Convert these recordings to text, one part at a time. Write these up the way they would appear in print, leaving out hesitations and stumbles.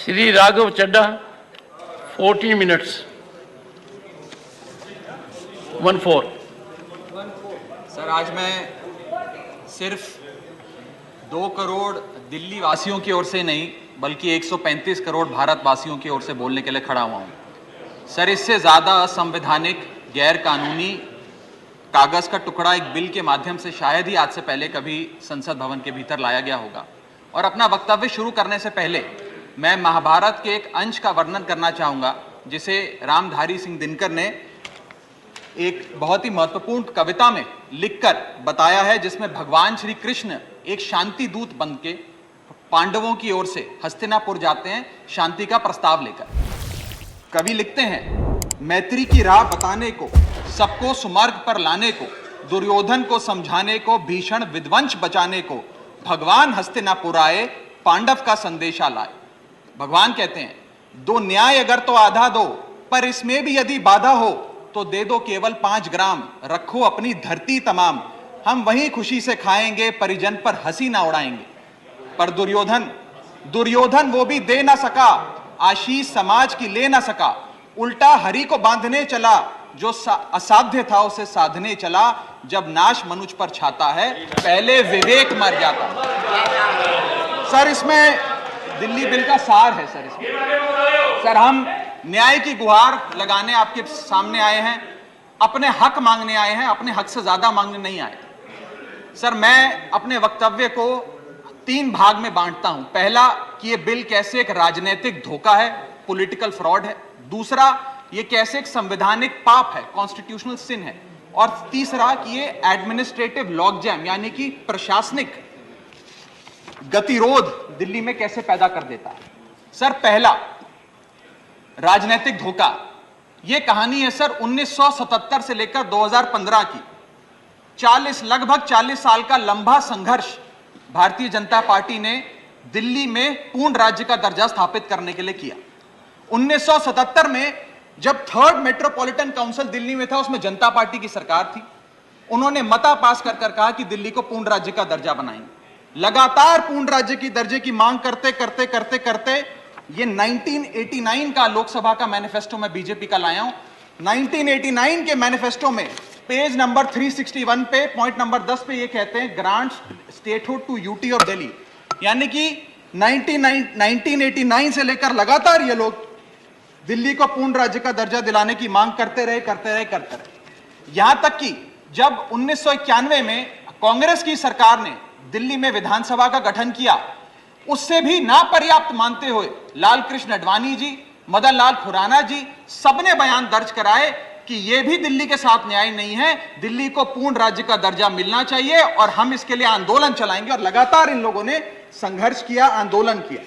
श्री राघव चड्डा 14 minutes 14। Sir, आज मैं सिर्फ 2 करोड़ दिल्ली वासियों की ओर से नहीं बल्कि 135 करोड़ भारतवासियों की ओर से बोलने के लिए खड़ा हुआ हूं। सर, इससे ज्यादा असंवैधानिक, गैर कानूनी कागज का टुकड़ा एक बिल के माध्यम से शायद ही आज से पहले कभी संसद भवन के भीतर लाया गया होगा। और अपना वक्तव्य शुरू करने से पहले मैं महाभारत के एक अंश का वर्णन करना चाहूंगा जिसे रामधारी सिंह दिनकर ने एक बहुत ही महत्वपूर्ण कविता में लिखकर बताया है, जिसमें भगवान श्री कृष्ण एक शांति दूत बनके पांडवों की ओर से हस्तिनापुर जाते हैं शांति का प्रस्ताव लेकर। कवि लिखते हैं, मैत्री की राह बताने को, सबको सुमार्ग पर लाने को, दुर्योधन को समझाने को, भीषण विध्वंस बचाने को, भगवान हस्तिनापुर आए, पांडव का संदेशा लाए। भगवान कहते हैं, दो न्याय अगर तो आधा दो, पर इसमें भी यदि बाधा हो तो दे दो केवल 5 ग्राम, रखो अपनी धरती तमाम, हम वहीं खुशी से खाएंगे, परिजन पर हंसी ना उड़ाएंगे। पर दुर्योधन वो भी दे ना सका, आशीष समाज की ले ना सका, उल्टा हरि को बांधने चला, जो असाध्य था उसे साधने चला, जब नाश मनुष्य पर छाता है, पहले विवेक मर जाता। सर, इसमें दिल्ली बिल का सार है। सर, हम न्याय की गुहार लगाने आपके सामने आए हैं, अपने हक मांगने आए हैं, अपने हक से ज्यादा मांगने नहीं आए। सर, मैं अपने वक्तव्य को 3 भाग में बांटता हूं। पहला कि ये बिल कैसे एक राजनीतिक धोखा है, पॉलिटिकल फ्रॉड है। दूसरा, ये कैसे एक संवैधानिक पाप है, कॉन्स्टिट्यूशनल सिन है। और तीसरा कि ये एडमिनिस्ट्रेटिव लॉकजैम यानी कि प्रशासनिक गतिरोध दिल्ली में कैसे पैदा कर देता है। सर, पहला राजनीतिक धोखा, यह कहानी है सर 1977 से लेकर 2015 की। लगभग 40 साल का लंबा संघर्ष भारतीय जनता पार्टी ने दिल्ली में पूर्ण राज्य का दर्जा स्थापित करने के लिए किया। 1977 में जब 3rd मेट्रोपॉलिटन काउंसिल दिल्ली में था, उसमें जनता पार्टी की सरकार थी। उन्होंने मता पास कर कहा कि दिल्ली को पूर्ण राज्य का दर्जा बनाएंगे। लगातार पूर्ण राज्य की दर्जे की मांग करते करते करते करते ये 1989 का लोकसभा का मैनिफेस्टो में बीजेपी का लाया हूं। 1989 के मैनिफेस्टो में पेज नंबर 361 पे पॉइंट नंबर 10 पे ये कहते हैं, grant statehood to UT of Delhi. यानी कि 1989 से लेकर लगातार ये लोग दिल्ली को पूर्ण राज्य का दर्जा दिलाने की मांग करते रहे। यहां तक कि जब 1991 में कांग्रेस की सरकार ने दिल्ली में विधानसभा का गठन किया, उससे भी ना पर्याप्त मानते हुए लाल कृष्ण आडवाणी जी, मदन लाल खुराना जी सबने बयान दर्ज कराए कि यह भी दिल्ली के साथ न्याय नहीं है, दिल्ली को पूर्ण राज्य का दर्जा मिलना चाहिए और हम इसके लिए आंदोलन चलाएंगे। और लगातार इन लोगों ने संघर्ष किया, आंदोलन किया।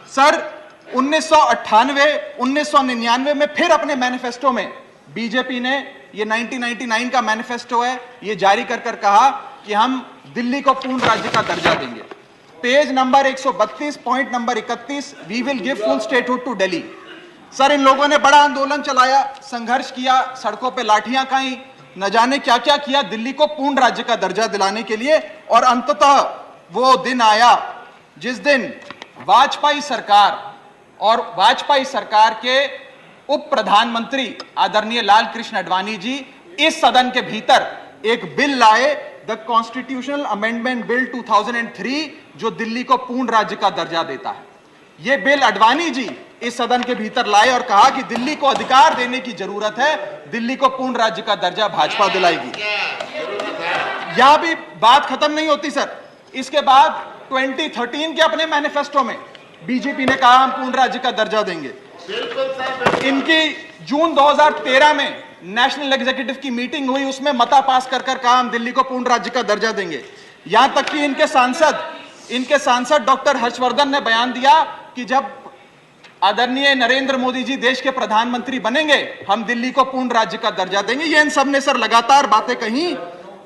सर, 1999 में फिर अपने मैनिफेस्टो में बीजेपी ने, ये 1999 का मैनिफेस्टो है, ये जारी कर कहा कि हम दिल्ली को पूर्ण राज्य का दर्जा देंगे। Page number 132 point number 31, we will give full statehood to Delhi. Sir, इन लोगों ने बड़ा आंदोलन चलाया, संघर्ष किया, सड़कों पे लाठियां खाई, न जाने क्या क्या किया दिल्ली को पूर्ण राज्य का दर्जा दिलाने के लिए। और अंततः वो दिन आया जिस दिन वाजपेयी सरकार के उप प्रधानमंत्री आदरणीय लाल कृष्ण आडवाणी जी इस सदन के भीतर एक बिल लाए, द कॉन्स्टिट्यूशनल अमेंडमेंट बिल 2003, जो दिल्ली को पूर्ण राज्य का दर्जा देता है। यह बिल आडवाणी जी इस सदन के भीतर लाए और कहा कि दिल्ली को अधिकार देने की जरूरत है, दिल्ली को पूर्ण राज्य का दर्जा भाजपा दिलाएगी। यहां भी बात खत्म नहीं होती सर। इसके बाद 2013 के अपने मैनिफेस्टो में बीजेपी ने कहा हम पूर्ण राज्य का दर्जा देंगे। इनकी जून 2013 में नेशनल एग्जीक्यूटिव की मीटिंग हुई, उसमें मता पास कर कहा हम दिल्ली को पूर्ण राज्य का दर्जा देंगे। यहां तक कि इनके सांसद डॉक्टर हर्षवर्धन ने बयान दिया कि जब आदरणीय नरेंद्र मोदी जी देश के प्रधानमंत्री बनेंगे, हम दिल्ली को पूर्ण राज्य का दर्जा देंगे। ये इन सब ने सर लगातार बातें कही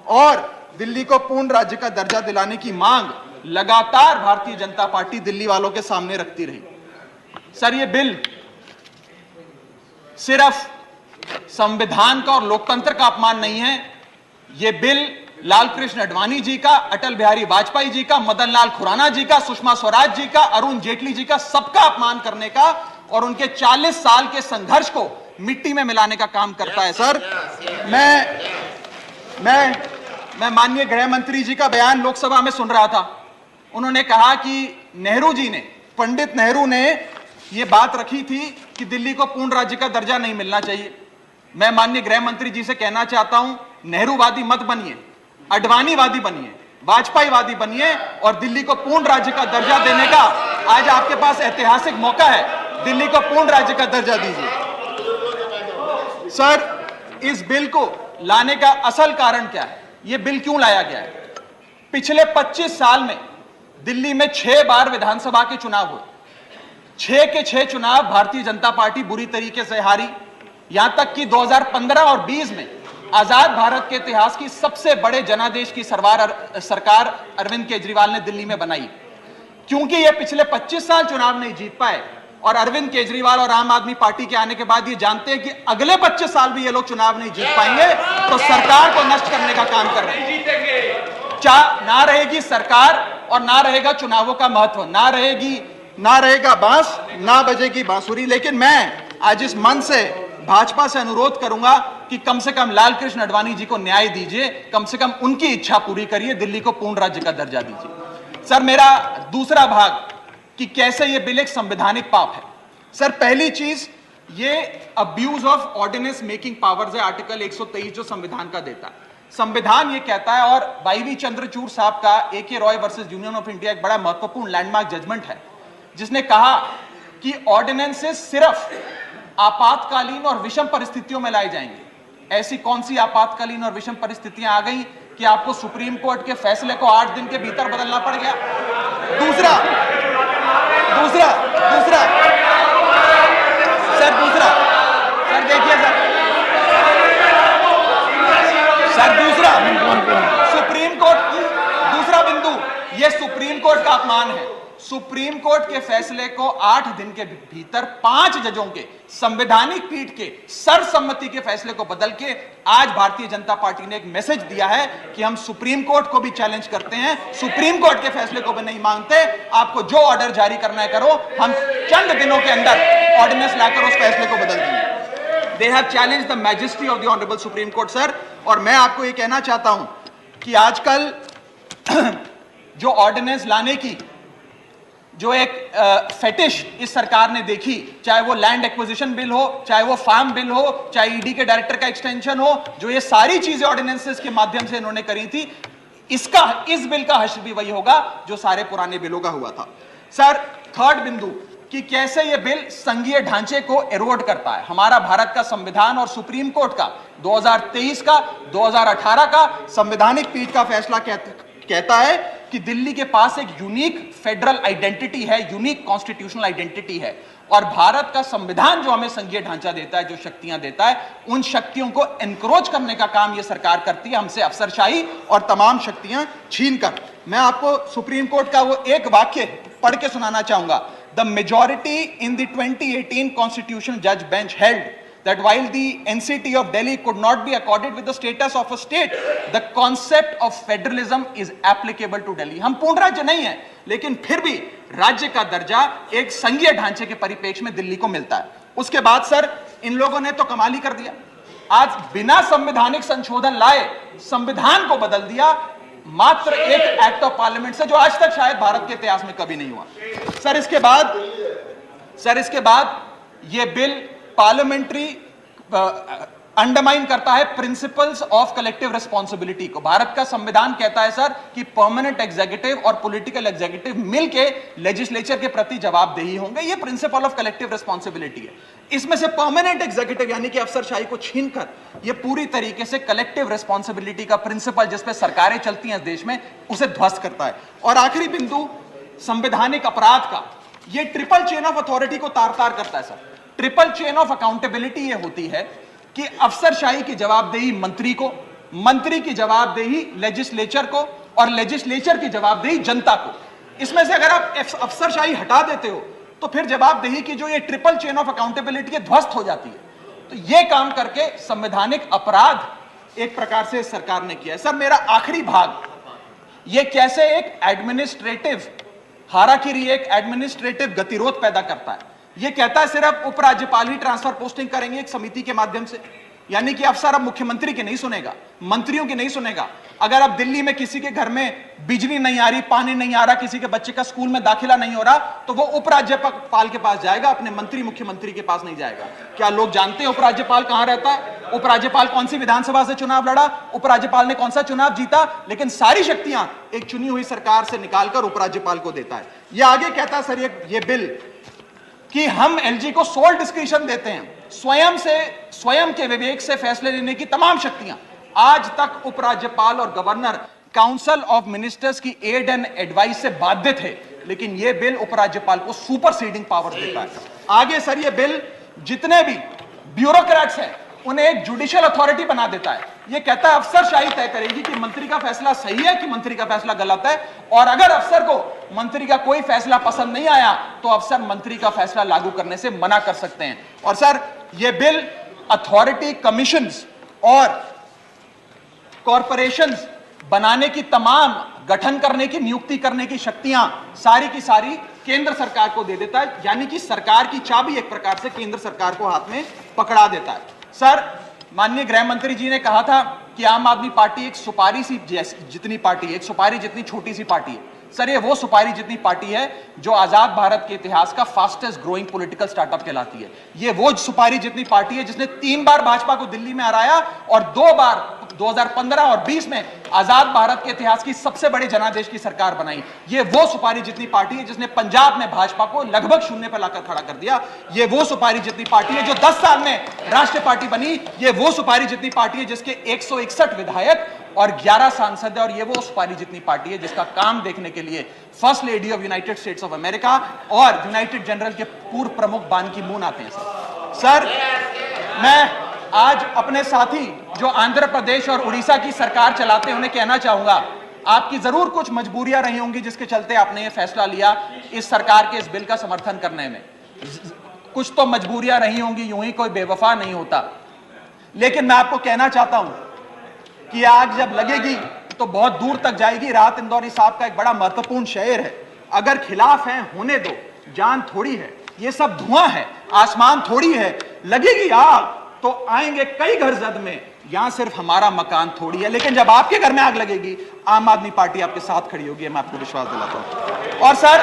और दिल्ली को पूर्ण राज्य का दर्जा दिलाने की मांग लगातार भारतीय जनता पार्टी दिल्ली वालों के सामने रखती रही। सर, ये बिल सिर्फ संविधान का और लोकतंत्र का अपमान नहीं है, यह बिल लालकृष्ण आडवाणी जी का, अटल बिहारी वाजपेयी जी का, मदन लाल खुराना जी का, सुषमा स्वराज जी का, अरुण जेटली जी का, सबका अपमान करने का और उनके 40 साल के संघर्ष को मिट्टी में मिलाने का काम करता है। सर, मैं माननीय गृह मंत्री जी का बयान लोकसभा में सुन रहा था। उन्होंने कहा कि नेहरू जी ने, पंडित नेहरू ने यह बात रखी थी कि दिल्ली को पूर्ण राज्य का दर्जा नहीं मिलना चाहिए। मैं माननीय गृह मंत्री जी से कहना चाहता हूं, नेहरूवादी मत बनिए, आडवाणीवादी बनिए, वाजपेयीवादी बनिए और दिल्ली को पूर्ण राज्य का दर्जा देने का आज आपके पास ऐतिहासिक मौका है। दिल्ली को पूर्ण राज्य का दर्जा दीजिए। सर, इस बिल को लाने का असल कारण क्या है? यह बिल क्यों लाया गया है? पिछले 25 साल में दिल्ली में 6 बार विधानसभा के चुनाव हुए। 6 के 6 चुनाव भारतीय जनता पार्टी बुरी तरीके से हारी। यहां तक कि 2015 और 20 में आजाद भारत के इतिहास की सबसे बड़े जनादेश की सरकार अरविंद केजरीवाल ने दिल्ली में बनाई। क्योंकि ये पिछले 25 साल चुनाव नहीं जीत पाए और अरविंद केजरीवाल और आम आदमी पार्टी के आने के बाद ये जानते हैं कि अगले 25 साल भी ये लोग चुनाव नहीं जीत पाएंगे, तो सरकार को नष्ट करने का काम कर रहे हैं। ना रहेगी सरकार और ना रहेगा चुनावों का महत्व, ना रहेगा बांस, ना बजेगी बांसुरी। लेकिन मैं आज इस मंच से भाजपा से अनुरोध करूंगा कि कम से कम लालकृष्ण आडवाणी जी को न्याय दीजिए, कम से कम उनकी इच्छा पूरी करिए, दिल्ली को पूर्ण राज्य का दर्जा दीजिए। सर, मेरा दूसरा भाग कि कैसे यह बिल एक संवैधानिक पाप है। सर, पहली चीज, ये abuse of ordinance making powers है, आर्टिकल 123 जो संविधान का देता है। संविधान ये कहता है, और वाईवी चंद्रचूड़ साहब का AK Roy versus union of India एक बड़ा महत्वपूर्ण लैंडमार्क जजमेंट है, जिसने कहा कि ऑर्डिनेंसेस सिर्फ आपातकालीन और विषम परिस्थितियों में लाए जाएंगे। ऐसी कौन सी आपातकालीन और विषम परिस्थितियां आ गई कि आपको सुप्रीम कोर्ट के फैसले को 8 दिन के भीतर बदलना पड़ गया? दूसरा सर देखिए सर सुप्रीम कोर्ट, दूसरा बिंदु, यह सुप्रीम कोर्ट का अपमान है। सुप्रीम कोर्ट के फैसले को 8 दिन के भीतर 5 जजों के संवैधानिक पीठ के सर्वसम्मति के फैसले को बदल के आज भारतीय जनता पार्टी ने एक मैसेज दिया है कि हम सुप्रीम कोर्ट को भी चैलेंज करते हैं, सुप्रीम कोर्ट के फैसले को भी नहीं मांगते, आपको जो ऑर्डर जारी करना है करो, हम चंद दिनों के अंदर ऑर्डिनेंस लाकर उस फैसले को बदल देंगे। They have challenged the majesty of the honourable supreme court. Sir, और मैं आपको यह कहना चाहता हूं कि आजकल जो ऑर्डिनेंस लाने की जो एक फेटिश इस सरकार ने देखी, चाहे वो लैंड एक्विजिशन बिल हो, चाहे वो फार्म बिल हो, चाहे ईडी के डायरेक्टर का एक्सटेंशन हो, जो ये सारी चीजें ऑर्डिनेंसेस के माध्यम से इन्होंने करी थी, इस बिल का हश्र भी वही होगा जो सारे पुराने बिलों का हुआ था। सर, थर्ड बिंदु कि कैसे ये बिल संघीय ढांचे को एरोड करता है। हमारा भारत का संविधान और सुप्रीम कोर्ट का 2023 का 2018 का संवैधानिक पीठ का फैसला कहता है कि दिल्ली के पास एक यूनिक फेडरल आइडेंटिटी है, यूनिक कॉन्स्टिट्यूशनल आइडेंटिटी है, और भारत का संविधान जो हमें संघीय ढांचा देता है, जो शक्तियां देता है, उन शक्तियों को एनक्रोच करने का काम यह सरकार करती है, हमसे अफसरशाही और तमाम शक्तियां छीनकर। मैं आपको सुप्रीम कोर्ट का वो एक वाक्य पढ़ के सुनाना चाहूंगा। The majority in the 2018 constitution जज bench held that while the NCT of Delhi could not be accorded with the status of a state, the concept of federalism is applicable to Delhi. हम पूर्ण राज्य नहीं है, लेकिन फिर भी राज्य का दर्जा एक संघीय ढांचे के परिप्रेक्ष्य में दिल्ली को मिलता है। उसके बाद सर, इन लोगों ने तो कमाल ही कर दिया। आज बिना संवैधानिक संशोधन लाए संविधान को बदल दिया, मात्र एक एक्ट ऑफ पार्लियामेंट से, जो आज तक शायद भारत के इतिहास में कभी नहीं हुआ। सर, इसके बाद ये बिल पार्लियामेंट्री अंडरमाइन करता है प्रिंसिपल्स ऑफ कलेक्टिव रिस्पांसिबिलिटी को। भारत का संविधान कहता है सर कि परमानेंट एग्जीक्यूटिव और पॉलिटिकल एग्जीक्यूटिव मिलके लेजिस्लेचर के प्रति जवाबदेही होंगे। ये प्रिंसिपल ऑफ कलेक्टिव रिस्पांसिबिलिटी है। इसमें से परमानेंट एग्जीक्यूटिव यानी कि अफसरशाही को छीनकर ये पूरी तरीके से कलेक्टिव रिस्पांसिबिलिटी का प्रिंसिपल, जिस पे सरकारें चलती हैं इस देश में, उसे ध्वस्त करता है। और आखिरी बिंदु संवैधानिक अपराध का, ये ट्रिपल चेन ऑफ अथॉरिटी को तार तार करता है sir. Triple chain of accountability ये होती है कि अफसरशाही की जवाबदेही मंत्री को, मंत्री की जवाबदेही लेजिस्लेचर को, और लेजिस्लेचर की जवाबदेही जनता को। इसमें से अगर आप अफसरशाही हटा देते हो तो फिर जवाबदेही की जो ये ट्रिपल चेन ऑफ अकाउंटेबिलिटी ध्वस्त हो जाती है। तो ये काम करके संवैधानिक अपराध एक प्रकार से सरकार ने किया है। सर मेरा आखिरी भाग, ये कैसे एक एडमिनिस्ट्रेटिव हाराकिरी, एक एडमिनिस्ट्रेटिव गतिरोध पैदा करता है। ये कहता है सिर्फ उपराज्यपाल ही ट्रांसफर पोस्टिंग करेंगे एक समिति के माध्यम से, यानी कि अफसर अब मुख्यमंत्री के नहीं सुनेगा, मंत्रियों की नहीं सुनेगा। अगर अब दिल्ली में किसी के घर में बिजली नहीं आ रही, पानी नहीं आ रहा, किसी के बच्चे का स्कूल में दाखिला नहीं हो रहा, तो वो उपराज्यपाल के पास जाएगा, अपने मंत्री मुख्यमंत्री के पास नहीं जाएगा। क्या लोग जानते हैं उपराज्यपाल कहां रहता है? उपराज्यपाल कौन सी विधानसभा से चुनाव लड़ा, उपराज्यपाल ने कौन सा चुनाव जीता? लेकिन सारी शक्तियां एक चुनी हुई सरकार से निकालकर उपराज्यपाल को देता है। यह आगे कहता है सर ये बिल कि हम एलजी को सोल डिस्क्रिशन देते हैं, स्वयं के विवेक से फैसले लेने की तमाम शक्तियां। आज तक उपराज्यपाल और गवर्नर काउंसिल ऑफ मिनिस्टर्स की एड एंड एडवाइस से बाध्य थे, लेकिन यह बिल उपराज्यपाल को सुपरसीडिंग पावर देता है। आगे सर यह बिल जितने भी ब्यूरोक्रेट्स हैं उन्हें एक जुडिशियल अथॉरिटी बना देता है। यह कहता है अफसरशाही तय करेगी कि मंत्री का फैसला सही है कि मंत्री का फैसला गलत है, और अगर अफसर को मंत्री का कोई फैसला पसंद नहीं आया तो अफसर मंत्री का फैसला लागू करने से मना कर सकते हैं। और सर यह बिल अथॉरिटी, कमीशंस और कॉरपोरेशंस बनाने की, तमाम गठन करने की, नियुक्ति करने की शक्तियां सारी की सारी केंद्र सरकार को दे देता है, यानी कि सरकार की चाबी एक प्रकार से केंद्र सरकार को हाथ में पकड़ा देता है। सर माननीय गृह मंत्री जी ने कहा था कि आम आदमी पार्टी एक सुपारी सी जितनी पार्टी है, एक सुपारी जितनी छोटी सी पार्टी है। सर ये वो सुपारी जितनी पार्टी है जो आजाद भारत के इतिहास का फास्टेस्ट ग्रोइंग पॉलिटिकल स्टार्टअप कहलाती है। ये वो सुपारी जितनी पार्टी है जिसने 3 बार भाजपा को दिल्ली में हराया और 2 बार 2015 और 20 में आजाद भारत के इतिहास की सबसे बड़ी जनादेश की सरकार बनाई। ये वो सुपारी जितनी पार्टी है जिसने पंजाब में भाजपा को लगभग शून्य पर लाकर खड़ा कर दिया। ये वो सुपारी जितनी पार्टी है जो 10 साल में राष्ट्रीय पार्टी बनी। ये वो सुपारी जितनी पार्टी है जिसके 161 विधायक और 11 सांसद है। और ये वो सुपारी जितनी पार्टी है जिसका काम देखने के लिए first lady of United states of America और यूनाइटेड जनरल के पूर्व प्रमुख बान की मून आते हैं। सर मैं आज अपने साथी जो आंध्र प्रदेश और उड़ीसा की सरकार चलाते हैं उन्हें कहना चाहूंगा, आपकी जरूर कुछ मजबूरियां रही होंगी जिसके चलते आपने ये फैसला लिया इस सरकार के इस बिल का समर्थन करने में। कुछ तो मजबूरियां रही होंगी, यूं ही कोई बेवफा नहीं होता। लेकिन मैं आपको कहना चाहता हूं कि आग जब लगेगी तो बहुत दूर तक जाएगी। राहत इंदौरी साहब का एक बड़ा महत्वपूर्ण शेर है, अगर खिलाफ है होने दो, जान थोड़ी है, ये सब धुआं है, आसमान थोड़ी है, लगेगी आग तो आएंगे कई घर जद में, यहां सिर्फ हमारा मकान थोड़ी है। लेकिन जब आपके घर में आग लगेगी आम आदमी पार्टी आपके साथ खड़ी होगी, मैं आपको विश्वास दिलाता हूं। और सर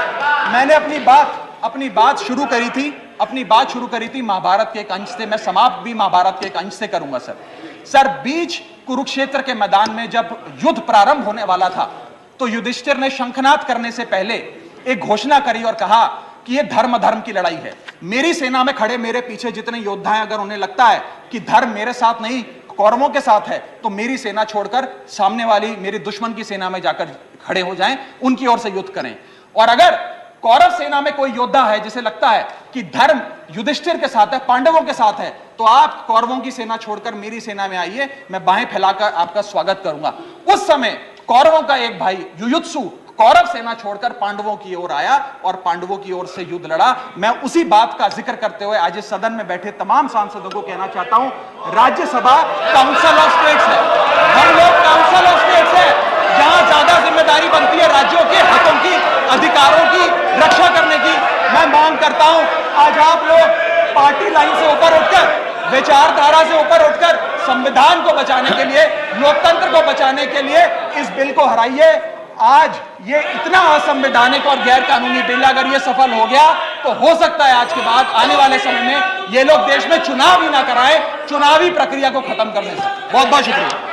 मैंने अपनी बात शुरू करी थी महाभारत के एक अंश से, मैं समाप्त भी महाभारत के एक अंश से करूंगा। सर बीच कुरुक्षेत्र के मैदान में जब युद्ध प्रारंभ होने वाला था तो युधिष्ठिर ने शंखनाद करने से पहले एक घोषणा करी और कहा कि यह धर्म की लड़ाई है। मेरी सेना में खड़े मेरे पीछे जितने योद्धा हैं, अगर उन्हें लगता है कि धर्म मेरे साथ नहीं कौरवों के साथ है तो मेरी सेना छोड़कर सामने वाली मेरी दुश्मन की सेना में जाकर खड़े हो जाएं, उनकी ओर से युद्ध करें। और अगर कौरव सेना में कोई योद्धा है जिसे लगता है कि धर्म युधिष्ठिर के साथ है, पांडवों के साथ है, तो आप कौरवों की सेना छोड़कर मेरी सेना में आइए, मैं बाहें फैलाकर आपका स्वागत करूंगा। उस समय कौरवों का एक भाई युयुत्सु कौरव सेना छोड़कर पांडवों की ओर आया और पांडवों की ओर से युद्ध लड़ा। मैं उसी बात का जिक्र करते हुए आज इस सदन में बैठे तमाम सांसदों को कहना चाहता हूं, राज्यसभा काउंसिल ऑफ स्टेट्स है, हम लोग काउंसिल ऑफ स्टेट्स है, जहां ज्यादा जिम्मेदारी बनती है राज्यों के हकों की, अधिकारों की रक्षा करने की। मैं मांग करता हूं आज आप लोग पार्टी लाइन से ऊपर उठकर, विचारधारा से ऊपर उठकर संविधान को बचाने के लिए, लोकतंत्र को बचाने के लिए इस बिल को हराइए। आज ये इतना असंवैधानिक और गैर कानूनी बिल अगर ये सफल हो गया तो हो सकता है आज के बाद आने वाले समय में ये लोग देश में चुनाव ही ना कराएं, चुनावी प्रक्रिया को खत्म कर दें। बहुत बहुत शुक्रिया।